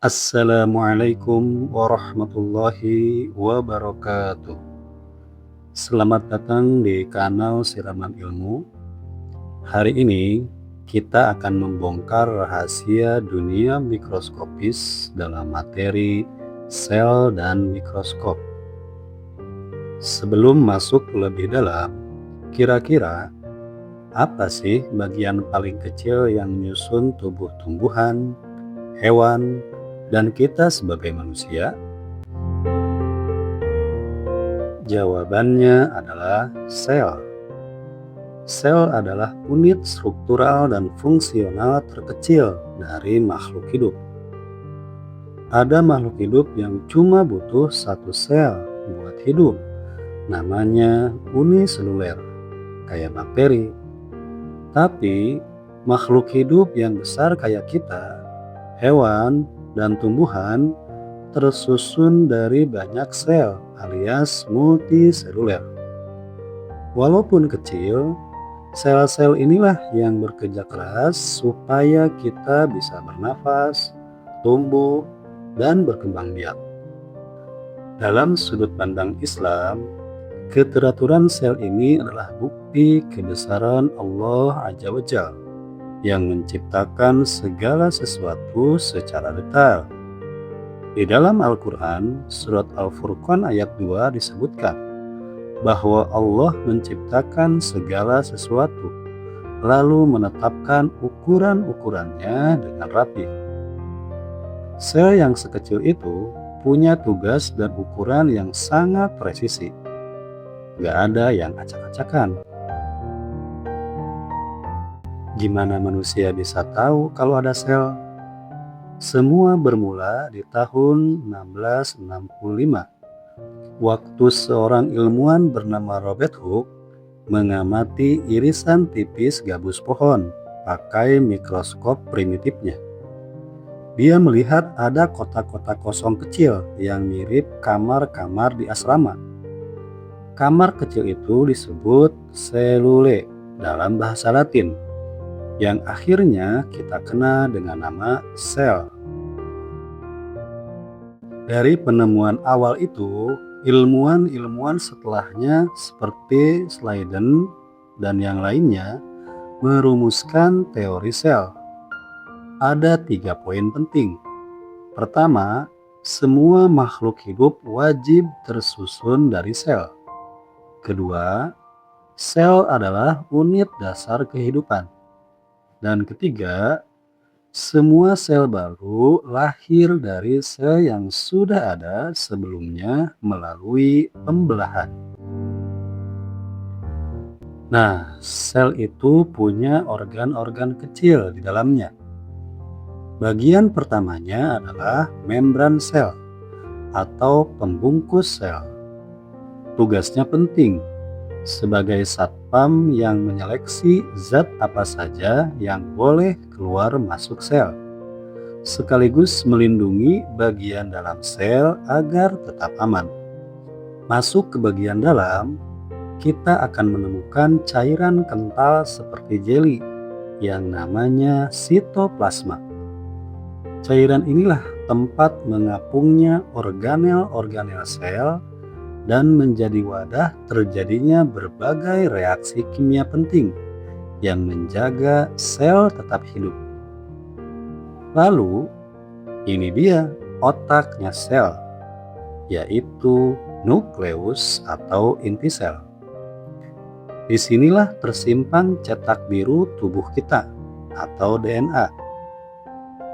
Assalamualaikum warahmatullahi wabarakatuh. Selamat datang di kanal Siraman Ilmu. Hari ini kita akan membongkar rahasia dunia mikroskopis dalam materi sel dan mikroskop. Sebelum masuk lebih dalam, kira-kira apa sih bagian paling kecil yang menyusun tubuh tumbuhan, hewan, dan kita sebagai manusia? Jawabannya adalah sel. Sel adalah unit struktural dan fungsional terkecil dari makhluk hidup. Ada makhluk hidup yang cuma butuh satu sel buat hidup. Namanya uniseluler, kayak bakteri. Tapi makhluk hidup yang besar kayak kita, hewan, dan tumbuhan tersusun dari banyak sel alias multiseluler. Walaupun kecil, sel-sel inilah yang bekerja keras supaya kita bisa bernafas, tumbuh, dan berkembang biak. Dalam sudut pandang Islam, keteraturan sel ini adalah bukti kebesaran Allah Azza wa Jalla yang menciptakan segala sesuatu secara detail. Di dalam Al-Quran, surat Al-Furqan ayat 2 disebutkan bahwa Allah menciptakan segala sesuatu, lalu menetapkan ukuran-ukurannya dengan rapi. Sel yang sekecil itu punya tugas dan ukuran yang sangat presisi. Gak ada yang acak-acakan. Gimana manusia bisa tahu kalau ada sel? Semua bermula di tahun 1665, waktu seorang ilmuwan bernama Robert Hooke mengamati irisan tipis gabus pohon pakai mikroskop primitifnya. Dia melihat ada kotak-kotak kosong kecil yang mirip kamar-kamar di asrama. Kamar kecil itu disebut selule dalam bahasa Latin, yang akhirnya kita kenal dengan nama sel. Dari penemuan awal itu, ilmuwan-ilmuwan setelahnya seperti Schleiden dan yang lainnya merumuskan teori sel. Ada 3 poin penting. Pertama, semua makhluk hidup wajib tersusun dari sel. Kedua, sel adalah unit dasar kehidupan. Dan ketiga, semua sel baru lahir dari sel yang sudah ada sebelumnya melalui pembelahan. Nah, sel itu punya organ-organ kecil di dalamnya. Bagian pertamanya adalah membran sel atau pembungkus sel. Tugasnya penting sebagai satpam yang menyeleksi zat apa saja yang boleh keluar masuk sel, sekaligus melindungi bagian dalam sel agar tetap aman. Masuk ke bagian dalam, kita akan menemukan cairan kental seperti jeli yang namanya sitoplasma. Cairan inilah tempat mengapungnya organel-organel sel dan menjadi wadah terjadinya berbagai reaksi kimia penting yang menjaga sel tetap hidup. Lalu, ini dia otaknya sel, yaitu nukleus atau inti sel. Disinilah tersimpan cetak biru tubuh kita atau DNA.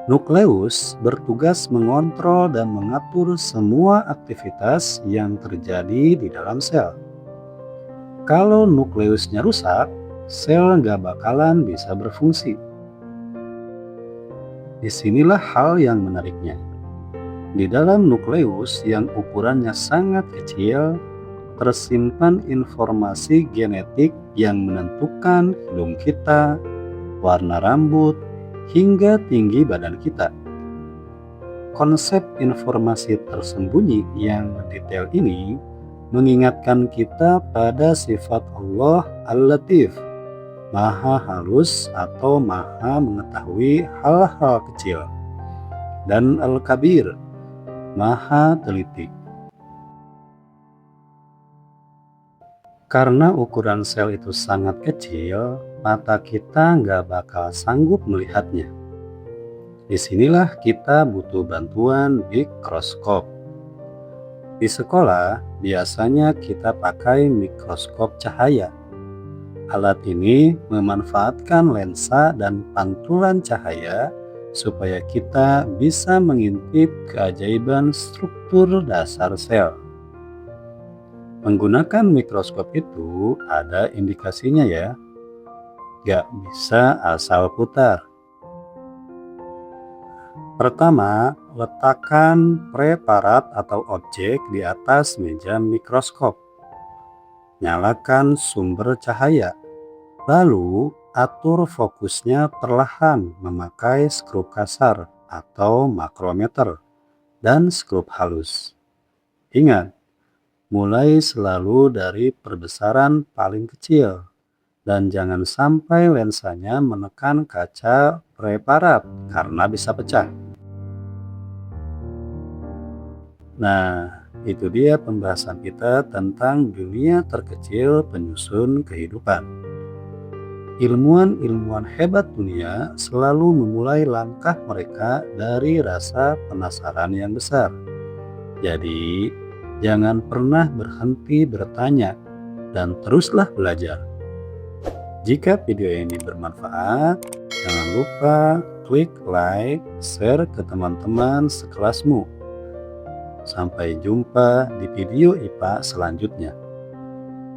Nukleus bertugas mengontrol dan mengatur semua aktivitas yang terjadi di dalam sel. Kalau nukleusnya rusak, sel nggak bakalan bisa berfungsi. Disinilah hal yang menariknya. Di dalam nukleus yang ukurannya sangat kecil, tersimpan informasi genetik yang menentukan hidung kita, warna rambut, hingga tinggi badan kita. Konsep informasi tersembunyi yang detail ini mengingatkan kita pada sifat Allah Al-Latif, Maha halus atau maha mengetahui hal-hal kecil. dan Al-Kabir, Maha Teliti. Karena ukuran sel itu sangat kecil, mata kita nggak bakal sanggup melihatnya. Disinilah kita butuh bantuan mikroskop. Di sekolah, biasanya kita pakai mikroskop cahaya. Alat ini memanfaatkan lensa dan pantulan cahaya supaya kita bisa mengintip keajaiban struktur dasar sel. Menggunakan mikroskop itu ada indikasinya ya. Gak bisa asal putar. Pertama, letakkan preparat atau objek di atas meja mikroskop. Nyalakan sumber cahaya. Lalu, atur fokusnya perlahan memakai skrup kasar atau makrometer dan skrup halus. Ingat, mulai selalu dari perbesaran paling kecil dan jangan sampai lensanya menekan kaca preparat karena bisa pecah. Nah, itu dia pembahasan kita tentang dunia terkecil penyusun kehidupan. Ilmuwan-ilmuwan hebat dunia selalu memulai langkah mereka dari rasa penasaran yang besar. Jadi, jangan pernah berhenti bertanya dan teruslah belajar. Jika video ini bermanfaat, jangan lupa klik like, share ke teman-teman sekelasmu. Sampai jumpa di video IPA selanjutnya.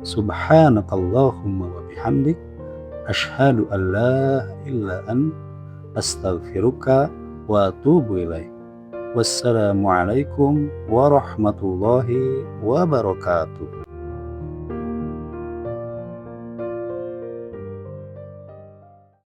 Subhanakallahumma wa bihamdik, asyhadu an la ilaha illa anta, astaghfiruka wa atubu ilaik. Wassalamualaikum warahmatullahi wabarakatuh.